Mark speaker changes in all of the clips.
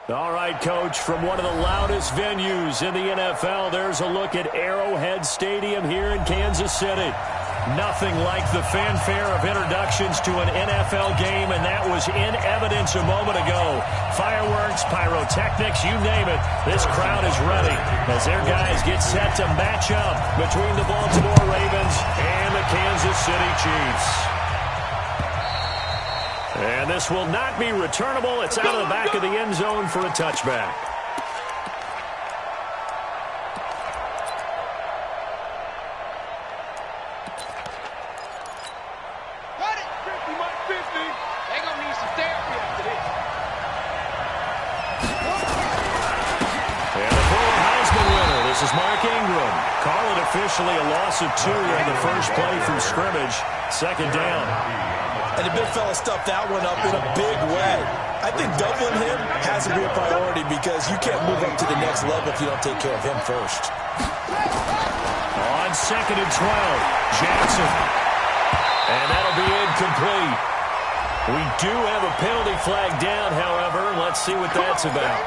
Speaker 1: All right, Coach, from one of the loudest venues in the NFL, there's a look at Arrowhead Stadium here in Kansas City. Nothing like the fanfare of introductions to an NFL game, and that was in evidence a moment ago. Fireworks, pyrotechnics, you name it. This crowd is ready as their guys get set to match up between the Baltimore Ravens and the Kansas City Chiefs. And this will not be returnable. It's out of the back of the end zone for a touchback. Officially a loss of 2 in the first play from scrimmage. Second down.
Speaker 2: And the big fella stuffed that one up in a big way. I think doubling him has to be a priority because you can't move up to the next level if you don't take care of him first.
Speaker 1: On 2nd and 12, Jackson. And that'll be incomplete. We do have a penalty flag down, however. Let's see what that's about.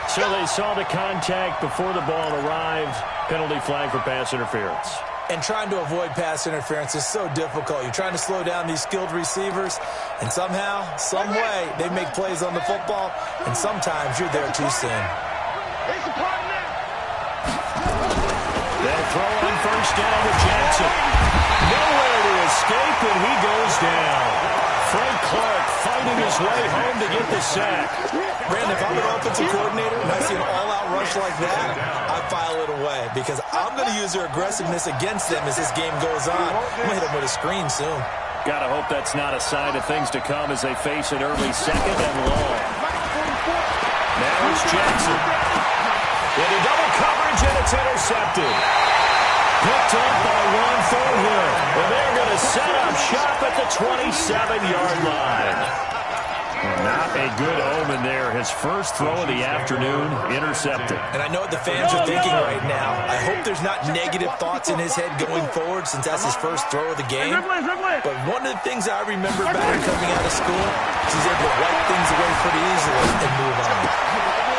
Speaker 1: So they saw the contact before the ball arrived. Penalty flag for pass interference.
Speaker 2: And trying to avoid pass interference is so difficult. You're trying to slow down these skilled receivers, and somehow, some way, they make plays on the football, and sometimes you're there too soon.
Speaker 1: They'll throw on first down to Jackson. Nowhere to escape, and he goes down. Frank Clark fighting his way home to get the sack.
Speaker 2: Brandon, if I'm an offensive coordinator and I see an all-out rush like that, I file it away because I'm going to use their aggressiveness against them as this game goes on. I'm going to hit them with a screen soon.
Speaker 1: Gotta hope that's not a sign of things to come as they face an early second and long. Now it's Jackson. Into double coverage, and it's intercepted. Picked up by Juan Thornhill. And they're going to set up shop at the 27-yard line. Not a good omen there. His first throw of the afternoon, intercepted.
Speaker 2: And I know what the fans are thinking right now. I hope there's not negative thoughts in his head going forward since that's his first throw of the game. But one of the things I remember about him coming out of school is he's able to wipe things away pretty easily and move on.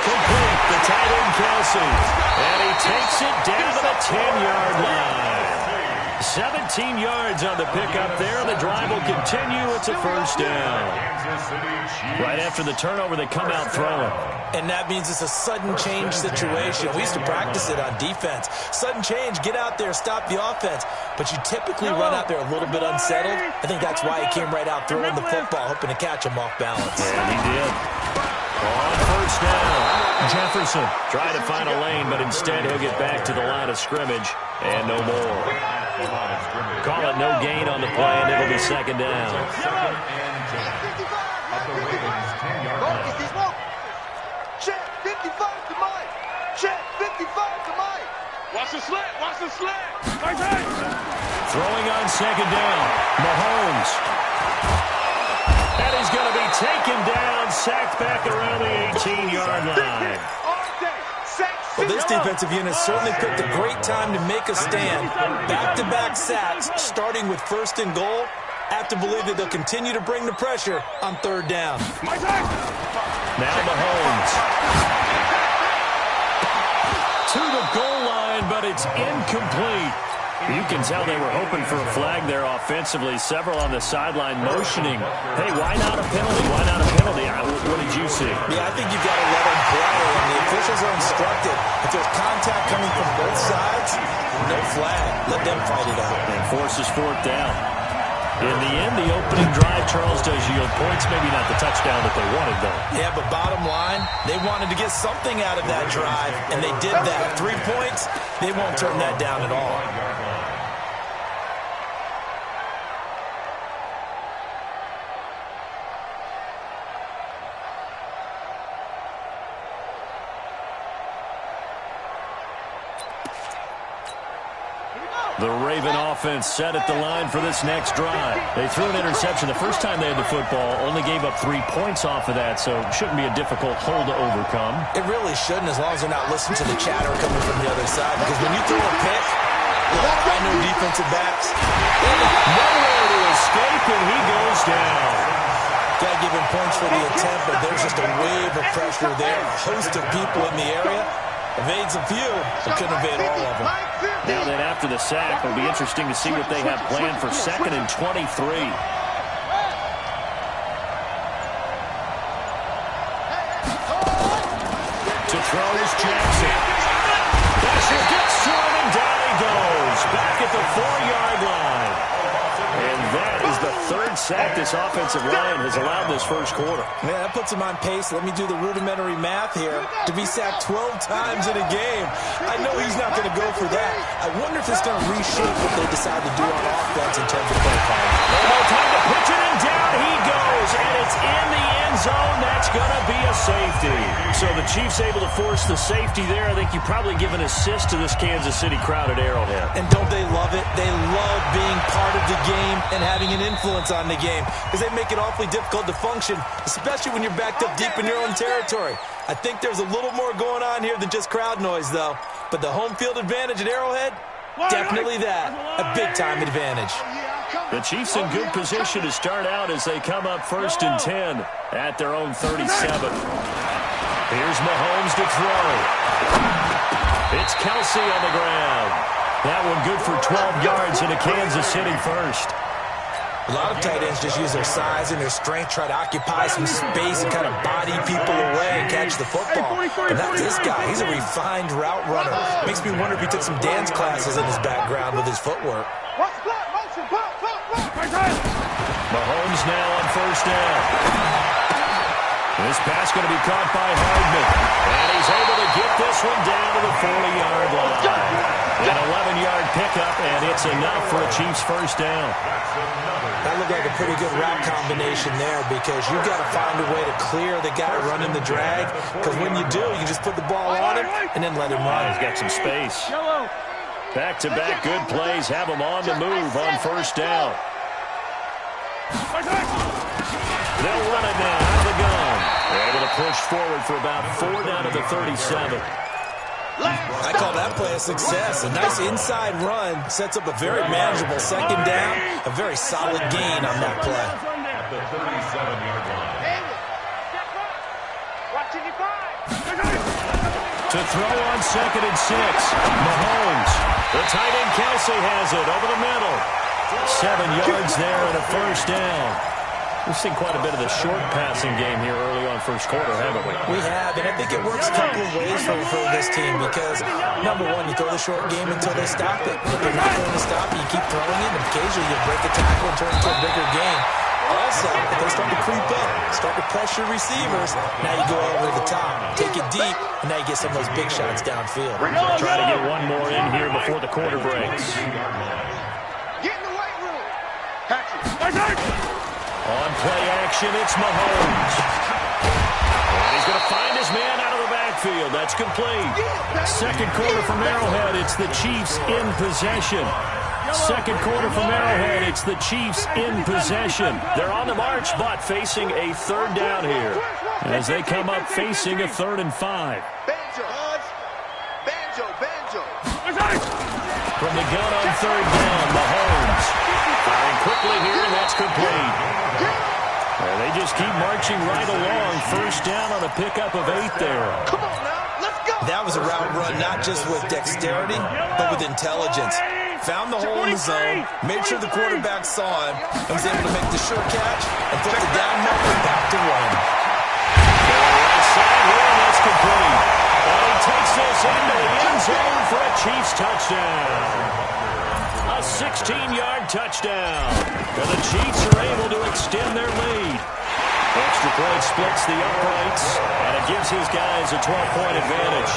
Speaker 1: Complete, the tight end Kelsey. And he takes it down to the 10-yard line. 17 yards on the pickup there. The drive will continue. It's a first down. Right after the turnover, they come out throwing.
Speaker 2: And that means it's a sudden change situation. We used to practice it on defense. Sudden change, get out there, stop the offense. But you typically run out there a little bit unsettled. I think that's why he came right out throwing the football, hoping to catch him off balance.
Speaker 1: And he did. On first down, Jefferson tried to find a lane, but instead he'll get back to the line of scrimmage and no more. Call it no gain on the play, and it'll be second down.
Speaker 3: Check 55 to Mike. Check 55 to Mike. Watch the slant. Watch the slant.
Speaker 1: Throwing on second down, Mahomes. And he's going to be taken down, sacked back around the 18-yard line.
Speaker 2: Well, this defensive unit certainly picked a great time to make a stand. Back-to-back sacks, starting with first and goal. I have to believe that they'll continue to bring the pressure on third down.
Speaker 1: Now Mahomes. To the goal line, but it's incomplete. You can tell they were hoping for a flag there offensively. Several on the sideline motioning. Hey, why not a penalty? Why not a penalty? What did you see?
Speaker 2: Yeah, I think you've got to let them play. And the officials are instructed. If there's contact coming from both sides, no flag. Let them fight it out.
Speaker 1: And forces fourth down. In the end, the opening drive, Charles, does yield points. Maybe not the touchdown that they wanted, though.
Speaker 2: Yeah, but bottom line, they wanted to get something out of that drive, and they did that. 3 points, they won't turn that down at all.
Speaker 1: The Raven offense set at the line for this next drive. They threw an interception the first time they had the football, only gave up 3 points off of that, so shouldn't be a difficult hole to overcome.
Speaker 2: It really shouldn't, as long as they're not listening to the chatter coming from the other side, because when you throw a pick, I know defensive backs.
Speaker 1: Nowhere to escape, and he goes down.
Speaker 2: Got to give him points for the attempt, but there's just a wave of pressure there. A host of people in the area. Evades a few, but couldn't evade all of them.
Speaker 1: Now then, after the sack, it'll be interesting to see what they have planned for 2nd and 23. To throw is Jackson. Dasher gets to him, and down he goes. Back at the 4-yard line. And that is the 3rd sack this offensive line has allowed this first quarter.
Speaker 2: Man, that puts him on pace. Let me do the rudimentary math here. To be sacked 12 times in a game. I know he's not going to go for that. I wonder if it's going to reshape what they decide to do on offense in terms of play calling.
Speaker 1: No time to pitch it, and down he goes. And it's in the end zone. That's going to be a safety. So the Chiefs able to force the safety there. I think you probably give an assist to this Kansas City crowd at Arrowhead.
Speaker 2: And don't they love it? They love being part of the game and having an influence on the game, because they make it awfully difficult to function, especially when you're backed up deep in your own territory. I think there's a little more going on here than just crowd noise, though. But the home field advantage at Arrowhead, definitely that. A big-time advantage.
Speaker 1: The Chiefs in good position to start out as they come up 1st and 10 at their own 37. Here's Mahomes to throw. It's Kelsey on the ground. That one good for 12 yards into Kansas City first.
Speaker 2: A lot of tight ends just use their size and their strength, try to occupy some space and kind of body people away and catch the football. But not this guy. He's a refined route runner. Makes me wonder if he took some dance classes in his background with his footwork.
Speaker 1: Mahomes now on 1st down. This pass going to be caught by Hardman. And he's able to get this one down to the 40-yard line. An 11-yard pickup, and it's enough for a Chiefs 1st down.
Speaker 2: That looked like a pretty good route combination there, because you've got to find a way to clear the guy running the drag, because when you do, you just put the ball on him and then let him run.
Speaker 1: He's got some space. Back-to-back good plays have him on the move on 1st down. They'll run it now out of the gun. They're able to push forward for about 4 down to the 37.
Speaker 2: I call that play a success. A nice inside run sets up a very manageable 2nd down. A very solid gain on that play.
Speaker 3: At the 37-yard line.
Speaker 1: To throw on 2nd and 6. Mahomes. The tight end Kelsey has it over the middle. 7 yards there and a 1st down. We've seen quite a bit of the short passing game here early on 1st quarter, haven't we?
Speaker 2: We have, and I think it works a couple of ways for this team, because, number one, you throw the short game until they stop it. If they're not going to stop it, you keep throwing it, and occasionally you break a tackle and turn it into a bigger game. Also, if they start to creep up, start to pressure receivers, now you go over the top, take it deep, and now you get some of those big shots downfield.
Speaker 1: Try to get one more in here before the quarter breaks.
Speaker 3: Get in the weight room. Patrick.
Speaker 1: On play action, it's Mahomes. And he's going to find his man out of the backfield. That's complete. 2nd quarter from Arrowhead, it's the Chiefs in possession. 2nd quarter from Arrowhead, it's the Chiefs in possession. They're on the march, but facing a 3rd down here as they come up facing a 3rd and 5.
Speaker 3: Banjo.
Speaker 1: From the gun on 3rd down, Mahomes. Firing quickly here, and that's complete. And they just keep marching right along. 1st down on a pickup of 8 there.
Speaker 3: Come on now, let's go.
Speaker 2: That was a route run not just with dexterity, but with intelligence. Found the hole in the zone, made sure the quarterback saw him, and was able to make the sure catch and flip the down marker back to run.
Speaker 1: Right side here, and that's complete. And he takes this into the end zone for a Chiefs touchdown. A 16-yard touchdown. And the Chiefs are able to extend their lead. Extra point splits the uprights, and it gives his guys a 12-point advantage.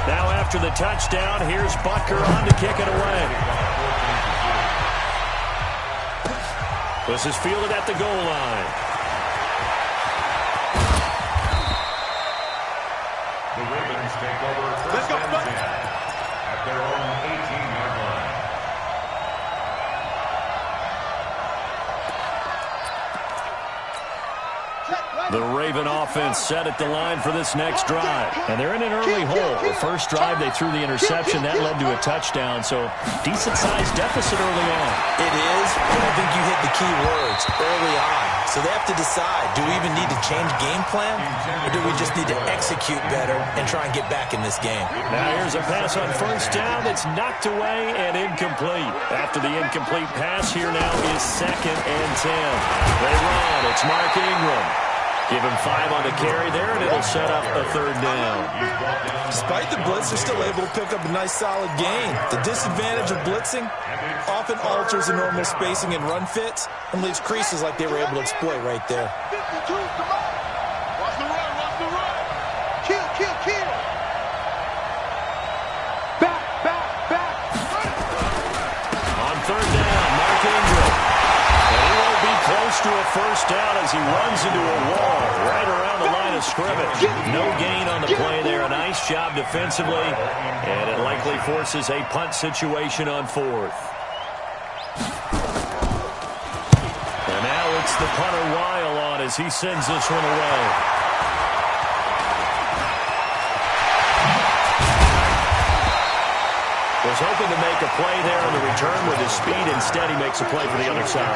Speaker 1: Now after the touchdown, here's Butker on to kick it away. This is fielded at the goal line.
Speaker 3: The Ravens take over 1st and 10 at their own 18-yard line.
Speaker 1: The Raven offense set at the line for this next drive. And they're in an early hole. The first drive, they threw the interception. That led to a touchdown. So decent-sized deficit early on.
Speaker 2: It is, but I think you hit the key words, early on. So they have to decide, do we even need to change game plan? Or do we just need to execute better and try and get back in this game?
Speaker 1: Now here's a pass on first down that's knocked away and incomplete. After the incomplete pass, here now is 2nd and 10. They run. It's Mark Ingram. Give him 5 on the carry there, and it'll set up a 3rd down.
Speaker 2: Despite the blitz, they're still able to pick up a nice, solid gain. The disadvantage of blitzing often alters the normal spacing and run fits and leaves creases like they were able to exploit right there.
Speaker 3: Watch the run, watch the run. Kill, kill, kill. Back.
Speaker 1: On 3rd down, Mark Ingram. And he won't be close to a first down as he runs into a wall right around the line of scrimmage. No gain on the play there. A nice job defensively, and it likely forces a punt situation on 4th. And now it's the punter Weil on as he sends this one away. Was hoping to make a play there on the return with his speed. Instead, he makes a play for the other side.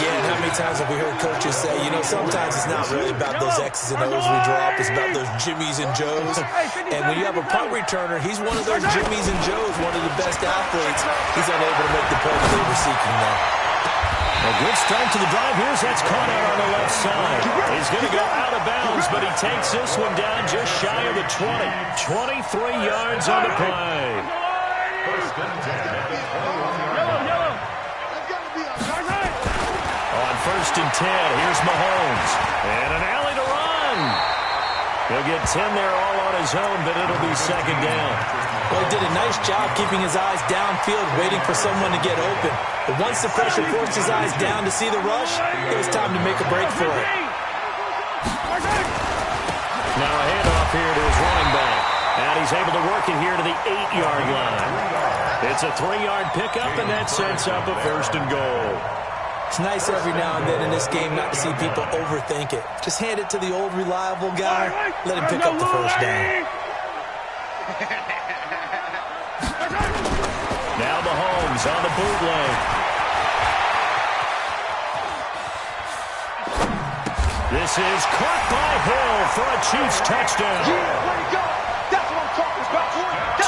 Speaker 2: Yeah, and how many times have we heard coaches say, you know, sometimes it's not really about those X's and O's we drop. It's about those Jimmies and Joes. And when you have a punt returner, he's one of those Jimmies and Joes, one of the best athletes. He's unable to make the play that they were seeking there.
Speaker 1: A good start to the drive. Here's that's caught out on the left side. He's going to go out of bounds, but he takes this one down just shy of the 20. 23 yards on the play. On 1st and 10, here's Mahomes. And an alley to run. He'll get 10 there all on his own, but it'll be 2nd down.
Speaker 2: Well, he did a nice job keeping his eyes downfield, waiting for someone to get open. But once the pressure forced his eyes down to see the rush, it was time to make a break for it.
Speaker 1: Now a handoff here to his running back. And he's able to work it here to the 8-yard line. It's a 3-yard pickup, and that sets up a 1st and goal.
Speaker 2: It's nice every now and then in this game not to see people overthink it. Just hand it to the old reliable guy. Let him pick up the 1st down.
Speaker 1: Now Mahomes on the bootleg. This is caught by Hill for a Chiefs touchdown.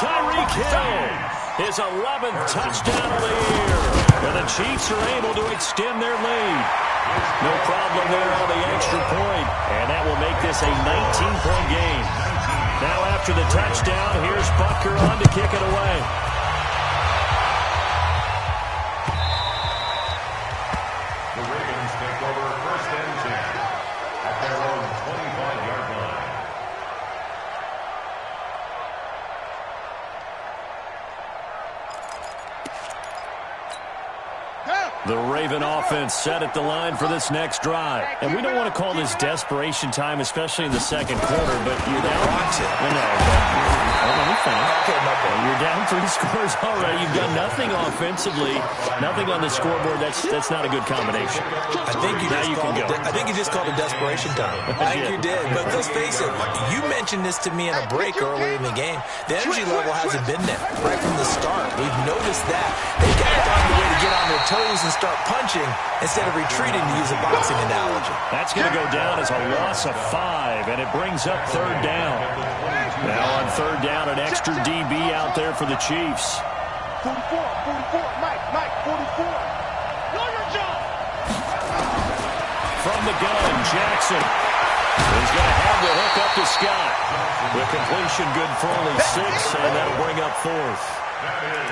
Speaker 1: Tyreek Hill, his 11th touchdown of the year. And the Chiefs are able to extend their lead. No problem there on the extra point. And that will make this a 19-point game. Now after the touchdown, here's Butker on to kick it away.
Speaker 4: The Ravens take over 1st and 10 at their own 25-yard line.
Speaker 1: The Raven offense set at the line for this next drive. And we don't want to call this desperation time, especially in the 2nd quarter, but you're down. Let me finish. You're down 3 scores already. You've done nothing offensively, nothing on the scoreboard. That's not a good combination.
Speaker 2: I think you just called it desperation time. I think you did. But let's face it, you mentioned this to me in a break earlier in the game. The energy level hasn't been there right from the start. We've noticed that. They've got to find a way to get on their toes and start punching instead of retreating, to use a boxing analogy.
Speaker 1: That's going to go down as a loss of 5, and it brings up 3rd down. Now on 3rd down, an extra DB out there for the Chiefs.
Speaker 3: 44, Mike, 44. Know your job.
Speaker 1: From the gun, Jackson. He's going to have the hook up to Scott. The completion good for only 6, and that'll bring up 4th.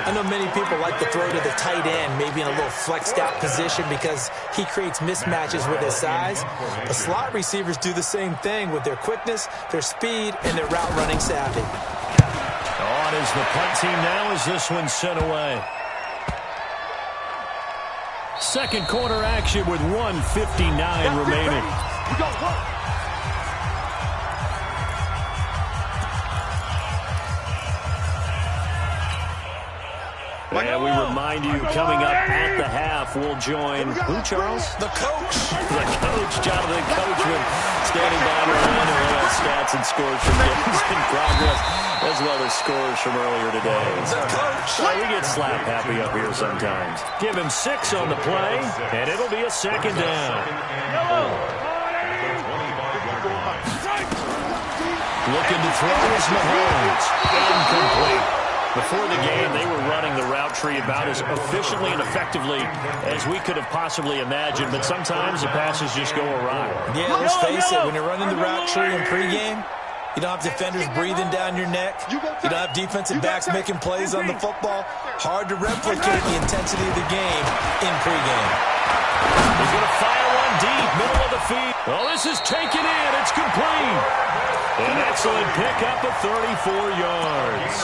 Speaker 2: I know many people like to throw to the tight end, maybe in a little flexed out position because he creates mismatches with his size. But slot receivers do the same thing with their quickness, their speed, and their route running savvy.
Speaker 1: On is the punt team now as this one's sent away. 2nd quarter action with 1:59 remaining.
Speaker 3: We don't work.
Speaker 1: And we remind you, coming up at the half, we'll join who, Charles?
Speaker 2: The coach.
Speaker 1: The coach, Jonathan Coachman, standing by to run stats and scores from games in progress, as well as scores from earlier today.
Speaker 2: The coach.
Speaker 1: We get slap happy up here sometimes. Give him 6 on the play, and it'll be a second down. Looking to throw is Mahomes. Incomplete. Before the game, they were running the route tree about as efficiently and effectively as we could have possibly imagined, but sometimes the passes just go awry.
Speaker 2: Yeah, let's face it, when you're running the route tree in pregame, you don't have defenders breathing down your neck. You don't have defensive backs making plays on the football. Hard to replicate the intensity of the game in pregame.
Speaker 1: He's going to fire one deep, middle of the field. Oh, this is taken in. It's complete. An excellent pickup of 34 yards.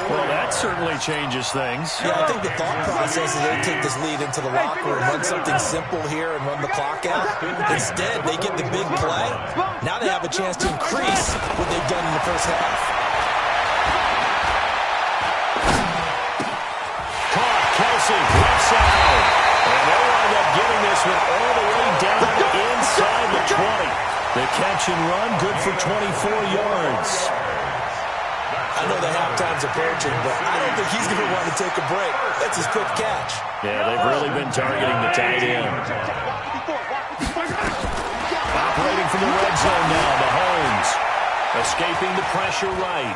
Speaker 1: Well, that certainly changes things.
Speaker 2: Yeah, I think the thought process is they take this lead into the locker room, run something simple here and run the clock out. Instead, they get the big play. Now they have a chance to increase what they've done in the first half.
Speaker 1: Caught, Kelsey, left side. And they wind up getting this one all the way down inside the 20. The catch and run, good for 24 yards.
Speaker 2: I know the halftime's approaching, but I don't think he's going to want to take a break. That's his quick catch.
Speaker 1: Yeah, they've really been targeting the tight end. Operating from the red zone now, Mahomes. Escaping the pressure right.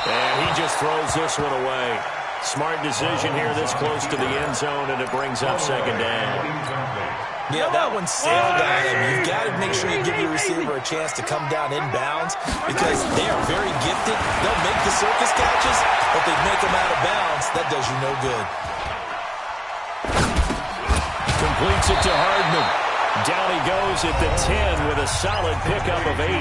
Speaker 1: And he just throws this one away. Smart decision here this close to the end zone, and it brings up second down.
Speaker 2: Yeah, that one sailed on him. You've got to make sure you give your receiver a chance to come down inbounds because they are very gifted. They'll make the circus catches, but they make them out of bounds. That does you no good.
Speaker 1: Completes it to Hardman. Down he goes at the 10 with a solid pickup of 8.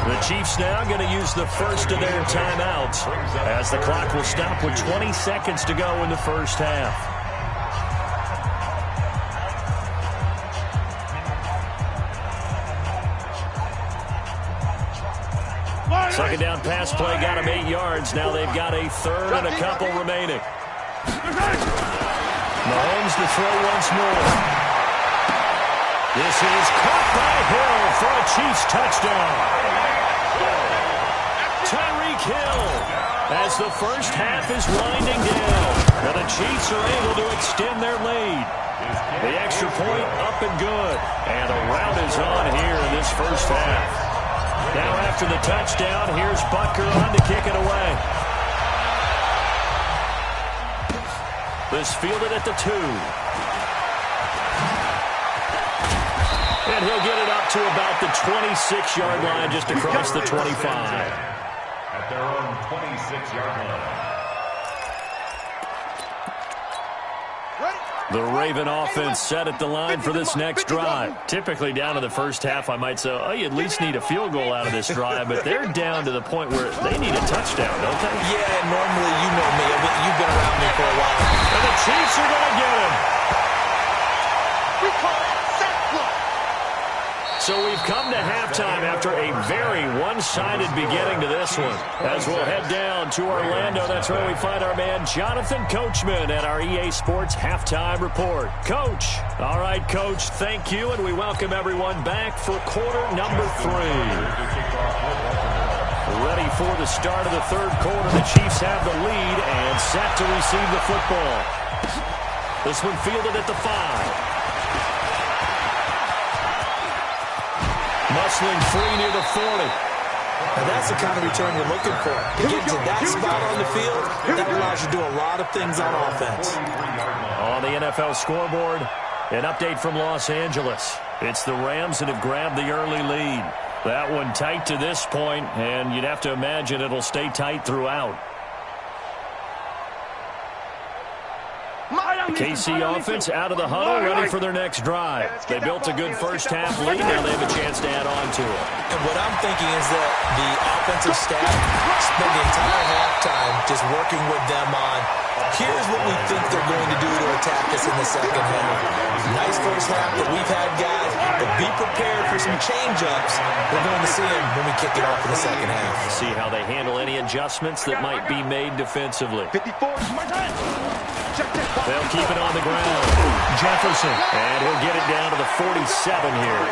Speaker 1: The Chiefs now going to use the first of their timeouts as the clock will stop with 20 seconds to go in the first half. Second down pass play got him 8 yards. Now they've got a third and a couple remaining. Mahomes to throw once more. This is caught by Hill for a Chiefs touchdown. Tyreek Hill as the first half is winding down. Now the Chiefs are able to extend their lead. The extra point up and good. And a rout is on here in this first half. Now after the touchdown, here's Butker on to kick it away. This fielded at the 2. And he'll get it up to about the 26-yard line just across the 25.
Speaker 4: At their own 26-yard line.
Speaker 1: The Raven offense set at the line for this next drive. Typically down to the first half, I might say, oh, you at least need a field goal out of this drive, but they're down to the point where they need a touchdown, don't they?
Speaker 2: Yeah, normally, you know me. You've been around me for a while.
Speaker 1: And the Chiefs are going to get him.
Speaker 3: We call it sack block.
Speaker 1: So we've come to halftime after a very one-sided beginning to this one. As we'll head down to Orlando, that's where we find our man Jonathan Coachman at our EA Sports Halftime Report. Coach. All right, Coach, thank you, and we welcome everyone back for quarter number 3. Ready for the start of the third quarter. The Chiefs have the lead and set to receive the football. This one fielded at the 5. Muscling free near the 40.
Speaker 2: Now that's the kind of return you're looking for. To get to that spot on the field, that allows you to do a lot of things on offense.
Speaker 1: On the NFL scoreboard, an update from Los Angeles. It's the Rams that have grabbed the early lead. That one tight to this point, and you'd have to imagine it'll stay tight throughout. KC offense out of the huddle, ready for their next drive. They built a good first half lead. Now they have a chance to add on to it.
Speaker 2: And what I'm thinking is that the offensive staff spent the entire halftime just working with them on, here's what we think they're going to do to attack us in the second half. Nice first half that we've had, guys. but be prepared for some change-ups. We're going to see them when we kick it off in the second half.
Speaker 1: See how they handle any adjustments that might be made defensively.
Speaker 3: 54.
Speaker 1: They'll keep it on the ground. Jefferson, and he'll get it down to the 47 here.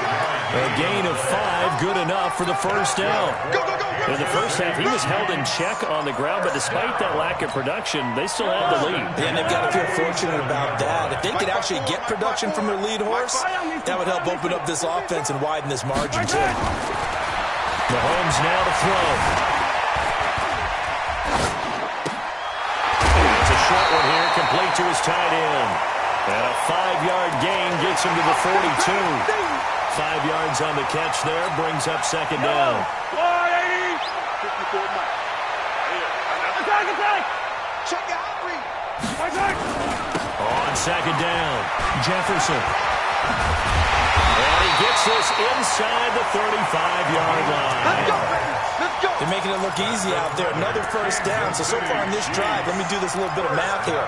Speaker 1: A gain of 5, good enough for the first down. In the first half, he was held in check on the ground, but despite that lack of production, they still have the lead.
Speaker 2: Yeah, and they've got to feel fortunate about that. If they could actually get production from their lead horse, that would help open up this offense and widen this margin, too.
Speaker 1: Mahomes now to throw. It's a short one here, complete to his tight end. And a 5-yard gain gets him to the 42. 5 yards on the catch there, brings up second down. On second down, Jefferson. And he gets this inside the 35-yard line.
Speaker 2: They're making it look easy out there. Another first down. So far in this drive, let me do this little bit of math here.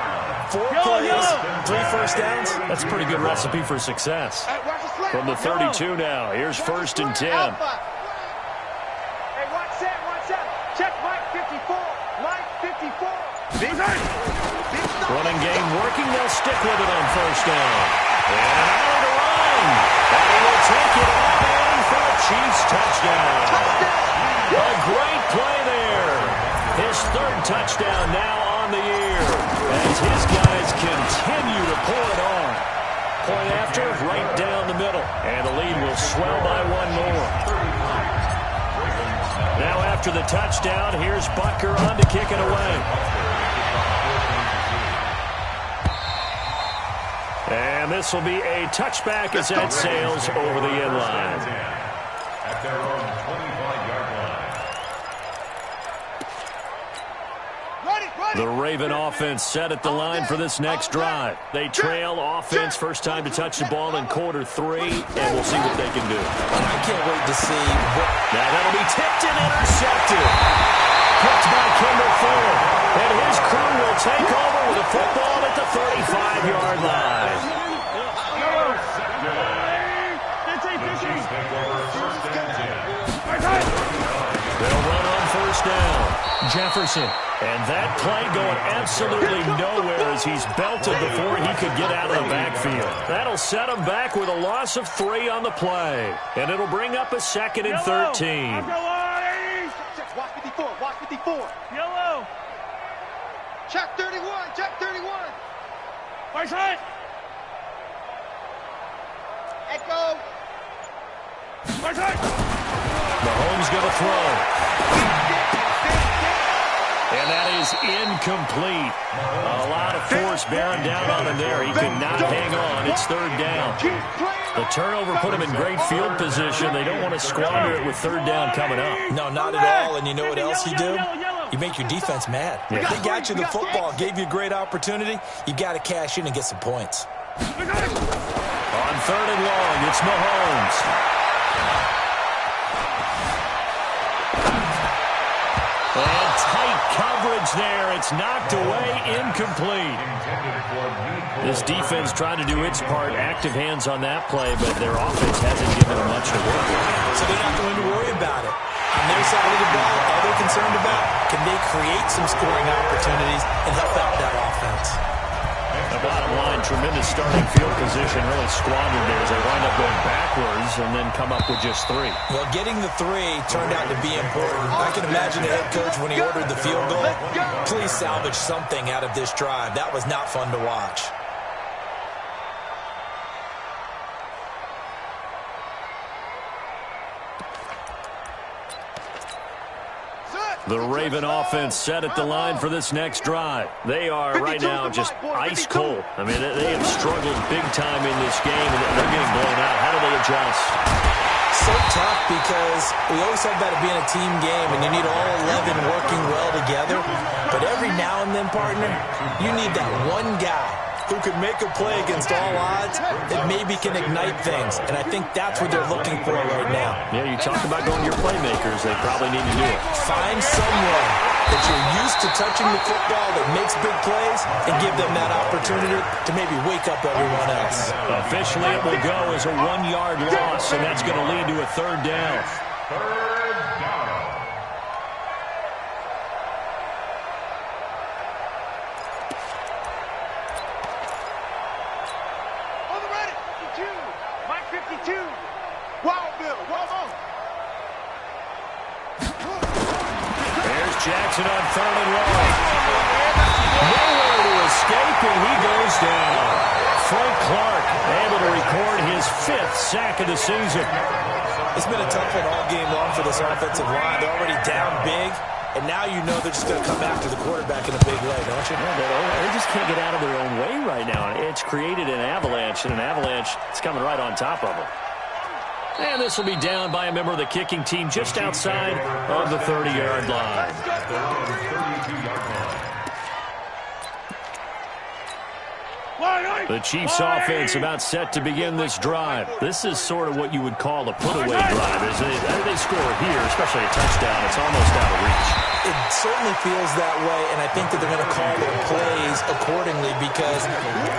Speaker 2: 4 plays, 3 first downs.
Speaker 1: That's a pretty good recipe for success. From the 32 now, here's first and 10.
Speaker 3: Hey, watch that. Check Mike 54. Mike 54.
Speaker 1: Running game working. They'll stick with it on first down. And an hour to run. And he will take it all in for a Chiefs touchdown. A great play there. His 3rd touchdown now on the year as his guys continue to pull it on. Point after, right down the middle. And the lead will swell by 1 more. Now after the touchdown, here's Butker on to kick it away. And this will be a touchback as that sails over the end line.
Speaker 4: At their own 25-yard line.
Speaker 1: The Raven offense set at the line for this next drive. They trail offense, first time to touch the ball in quarter 3, and we'll see what they can do.
Speaker 2: I can't wait to see what...
Speaker 1: Now that'll be tipped and intercepted. Picked by Kendall Fuller. And his crew will take over with a football at the 35-yard line. They'll run on first down. Jefferson. And that play going absolutely nowhere as he's belted before he could get out of the backfield. That'll set him back with a loss of 3 on the play. And it'll bring up a 2nd and 13.
Speaker 3: Watch 54. Watch 54. Yellow. Check 31. Check 31. Right side. Echo. Right side.
Speaker 1: Mahomes going to throw. And that is incomplete. A lot of force bearing down on him there. He could not hang on. It's 3rd down. The turnover put him in great field position. They don't want to squander it with 3rd down coming up.
Speaker 2: No, not at all. And you know what else you do? You make your defense mad.
Speaker 1: Yeah.
Speaker 2: They got you the football, gave you a great opportunity. You got to cash in and get some points.
Speaker 1: On 3rd and long, it's Mahomes. And tight coverage there. It's knocked away, incomplete. This defense trying to do its part. Active hands on that play, but their offense hasn't given them much to work with.
Speaker 2: So they're not going to worry about it. On their side of the ball, all they're concerned about, can they create some scoring opportunities and help out that offense?
Speaker 1: The bottom line, tremendous starting field position, really squandered there as they wind up going backwards and then come up with just 3.
Speaker 2: Well, getting the 3 turned out to be important. I can imagine the head coach when he ordered the field goal. Please salvage something out of this drive. That was not fun to watch.
Speaker 1: The Raven offense set at the line for this next drive. They are right now just ice cold. I mean, they have struggled big time in this game, and they're getting blown out. How do they adjust?
Speaker 2: So tough because we always talk about it being a team game, and you need all 11 working well together. But every now and then, partner, you need that one guy who could make a play against all odds that maybe can ignite things. And I think that's what they're looking for right now.
Speaker 1: Yeah, you talk about going to your playmakers. They probably need to do it.
Speaker 2: Find someone that you're used to touching the football that makes big plays and give them that opportunity to maybe wake up everyone else.
Speaker 1: Officially, it will go as a 1-yard loss, and that's going to lead to a third down.
Speaker 4: Third down.
Speaker 3: On the ready. 52. Mike 52. Wild Bill. Well on.
Speaker 1: There's Jackson on 3rd and long. Nowhere to escape, and he goes down. Frank Clark able to record his 5th sack of the season.
Speaker 2: It's been a tough one all game long for this offensive line. They're already down big, and now you know they're just going to come after the quarterback in a big way, don't you?
Speaker 1: Yeah, they just can't get out of their own way right now. It's created an avalanche, and an avalanche is coming right on top of them. And this will be down by a member of the kicking team just outside of the 30-yard line. The Chiefs offense about set to begin this drive. This is sort of what you would call a put-away drive. As they score here, especially a touchdown, it's almost out of reach.
Speaker 2: It certainly feels that way, and I think that they're going to call their plays accordingly, because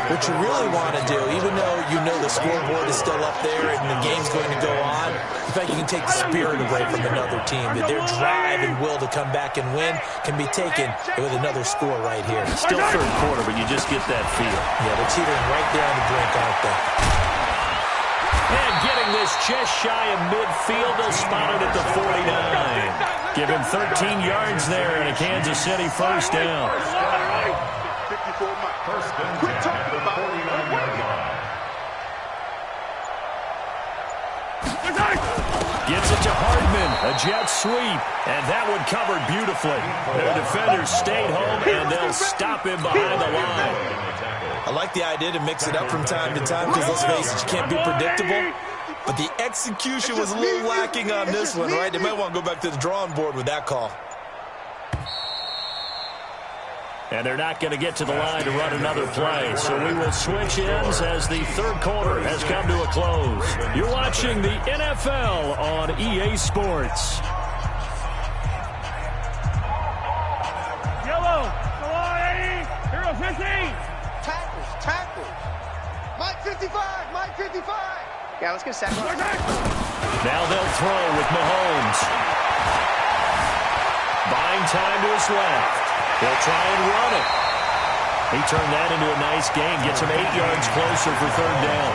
Speaker 2: what you really want to do, even though you know the scoreboard is still up there and the game's going to go on, in fact, you can take the spirit away from another team, that their drive and will to come back and win can be taken with another score right here.
Speaker 1: Still third quarter, but you just get that feel.
Speaker 2: Yeah, they're teetering right there on the brink, aren't they?
Speaker 1: And getting this just shy of midfield, they'll spot it at the 49. Give him 13 yards there and a Kansas City first down.
Speaker 3: 54 Mike.
Speaker 4: First and
Speaker 3: Quit
Speaker 4: 10
Speaker 3: talking
Speaker 4: at the
Speaker 3: about it.
Speaker 4: 49-yard line.
Speaker 1: Gets it to Hardman, a jet sweep, and that one covered beautifully. Their defenders stayed home, and they'll stop him behind the line.
Speaker 2: I like the idea to mix it up from time to time, because let's face it, you can't be predictable. But the execution was a little lacking on this one, right? They might want to go back to the drawing board with that call.
Speaker 1: And they're not going to get to the line to run another play. So we will switch ends as the third quarter has come to a close. You're watching the NFL on EA Sports.
Speaker 5: Yellow, go on, Eddie. Hero 15.
Speaker 3: Tackles. Mike 55. Mike 55.
Speaker 6: Yeah, let's get a sack.
Speaker 1: Now they'll throw with Mahomes. Buying time to his left. They'll try and run it. He turned that into a nice gain. Gets him 8 yards closer for third down.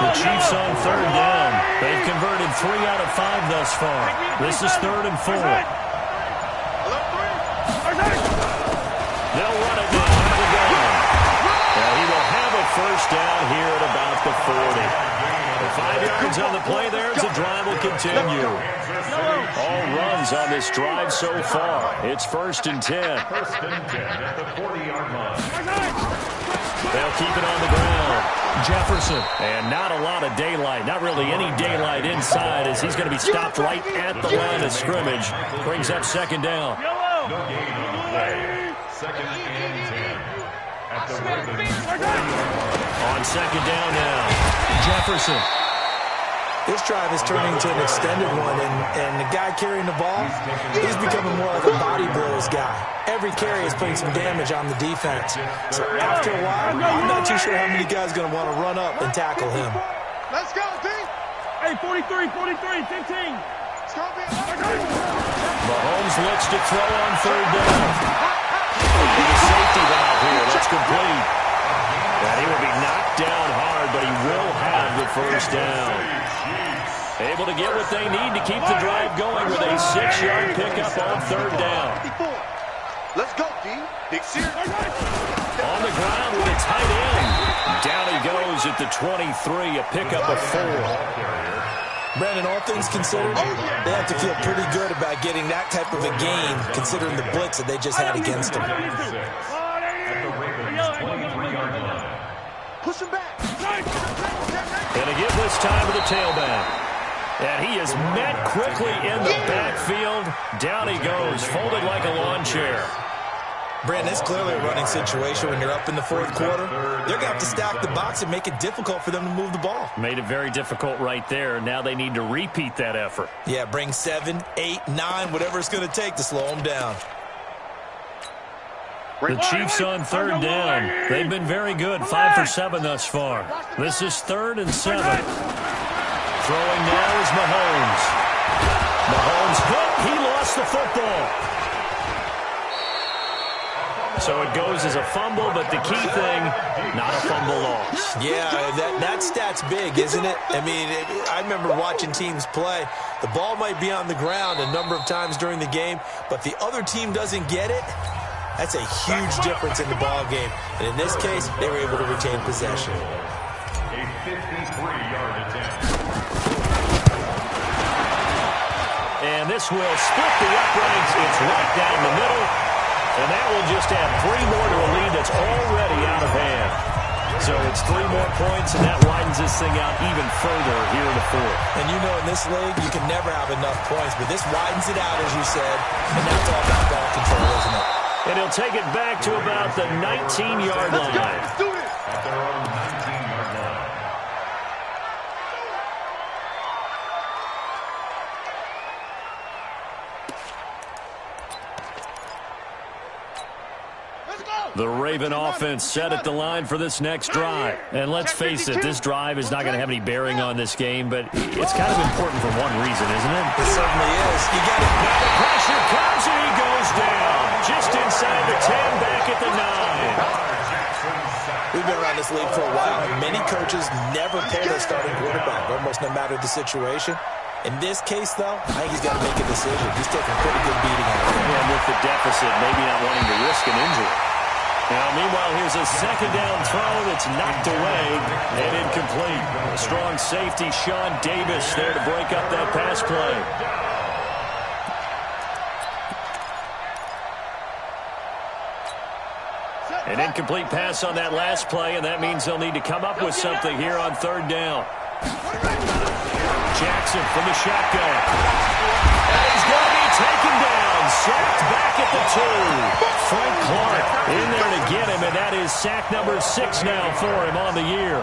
Speaker 1: The Chiefs on third down. They've converted 3 out of 5 thus far. This is 3rd and 4. They'll run it now. Have a down. And he will have a first down here at about the 40. 5 yards on the play there as the drive will continue. All runs on this drive so far. It's 1st and 10.
Speaker 4: First and 10 at the 40-yard line.
Speaker 1: They'll keep it on the ground. Jefferson. And not a lot of daylight. Not really any daylight inside, as he's going to be stopped right at the line of scrimmage. Brings up 2nd down.
Speaker 4: No gain on the play. 2nd and 10 at the Ravens 40-yard line.
Speaker 1: On 2nd down now. Jefferson.
Speaker 2: This drive is turning into an extended one, and the guy carrying the ball, he's becoming more like a body blows guy. Every carry is putting some damage on the defense. So after a while, I'm not too sure how many guys are going to want to run up and tackle him.
Speaker 3: Let's go, D.
Speaker 5: Hey, 43, 15.
Speaker 3: It's going to be
Speaker 1: Mahomes looks to throw on 3rd down. The safety valve here. That's complete. And he will be knocked down hard, but he will have the first down. Able to get what they need to keep the drive going with a 6-yard pickup on 3rd down.
Speaker 3: 54. Let's go, D. Big Sears.
Speaker 1: On the ground with a tight end. Down he goes at the 23, a pickup of 4.
Speaker 2: Brandon, all things considered, they have to feel pretty good about getting that type of a gain, considering the blitz that they just had against them.
Speaker 4: At the Ravens 23-yard line.
Speaker 3: Push him back.
Speaker 1: And a give this time to the tailback. And he is met quickly in the backfield. Down he goes, folded like a lawn chair.
Speaker 2: Brandon, it's clearly a running situation when you're up in the fourth quarter. They're going to have to stack the box and make it difficult for them to move the ball.
Speaker 1: Made it very difficult right there. Now they need to repeat that effort.
Speaker 2: Yeah, bring 7, 8, 9, whatever it's going to take to slow them down.
Speaker 1: The Chiefs on third down. They've been very good, 5 for 7 thus far. This is 3rd and 7. Throwing now is Mahomes. Mahomes hit. He lost the football. So it goes as a fumble, but the key thing, not a fumble loss.
Speaker 2: Yeah, that stat's big, isn't it? I mean, I remember watching teams play. The ball might be on the ground a number of times during the game, but the other team doesn't get it. That's a huge difference in the ball game. And in this case, they were able to retain possession.
Speaker 4: A 53-yard attempt.
Speaker 1: And this will split the uprights. It's right down the middle. And that will just add 3 more to a lead that's already out of hand. So it's 3 more points, and that widens this thing out even further here in the fourth.
Speaker 2: And you know in this league, you can never have enough points, but this widens it out, as you said, and that's all about ball control, isn't it?
Speaker 1: And he'll take it back to about the 19-yard line.
Speaker 3: Let's do this.
Speaker 4: At their own 19-yard line.
Speaker 1: The Raven offense set at the line for this next drive. And let's face it, this drive is not going to have any bearing on this game, but it's kind of important for one reason, isn't it?
Speaker 2: It certainly is. You get it.
Speaker 1: Now the pressure comes and he goes down. Just inside the 10, back at the 9.
Speaker 2: We've been around this league for a while, and many coaches never pull their starting quarterback, almost no matter the situation. In this case, though, I think he's got to make a decision. He's taking a pretty good beating out of it.
Speaker 1: And with the deficit, maybe not wanting to risk an injury. Now, meanwhile, here's a second down throw that's knocked away and incomplete. A strong safety, Sean Davis, there to break up that pass play. An incomplete pass on that last play, and that means they'll need to come up with something here on third down. Jackson from the shotgun. And he's going to be taken down. Sacked back at the 2. Frank Clark in there to get him, and that is sack number 6 now for him on the year.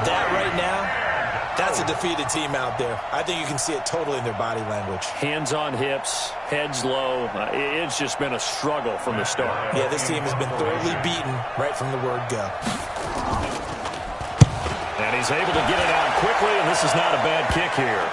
Speaker 2: That right now, that's a defeated team out there. I think you can see it totally in their body language.
Speaker 1: Hands on hips, heads low. It's just been a struggle from the start.
Speaker 2: Yeah, this team has been thoroughly beaten right from the word go.
Speaker 1: And he's able to get it out quickly, and this is not a bad kick here.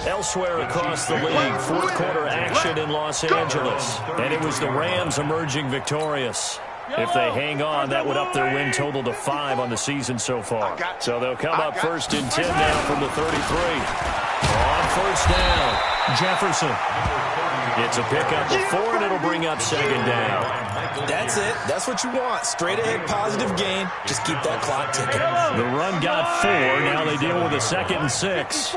Speaker 1: Elsewhere across the league, fourth quarter action in Los Angeles. And it was the Rams emerging victorious. If they hang on, that would up their win total to 5 on the season so far. So they'll come up 1st and 10 now from the 33. On first down, Jefferson. It's a pickup of 4, and it'll bring up second down.
Speaker 2: That's it. That's what you want. Straight ahead, positive gain. Just keep that clock ticking.
Speaker 1: The run got 4. Now they deal with a 2nd and 6.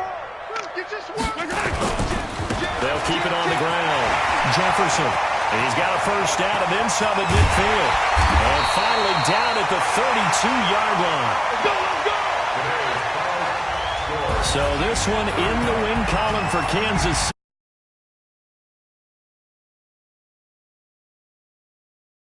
Speaker 1: They'll keep it on the ground. Jefferson. He's got a first down and then some at midfield. And finally down at the 32-yard line. So this one in the win column for Kansas City.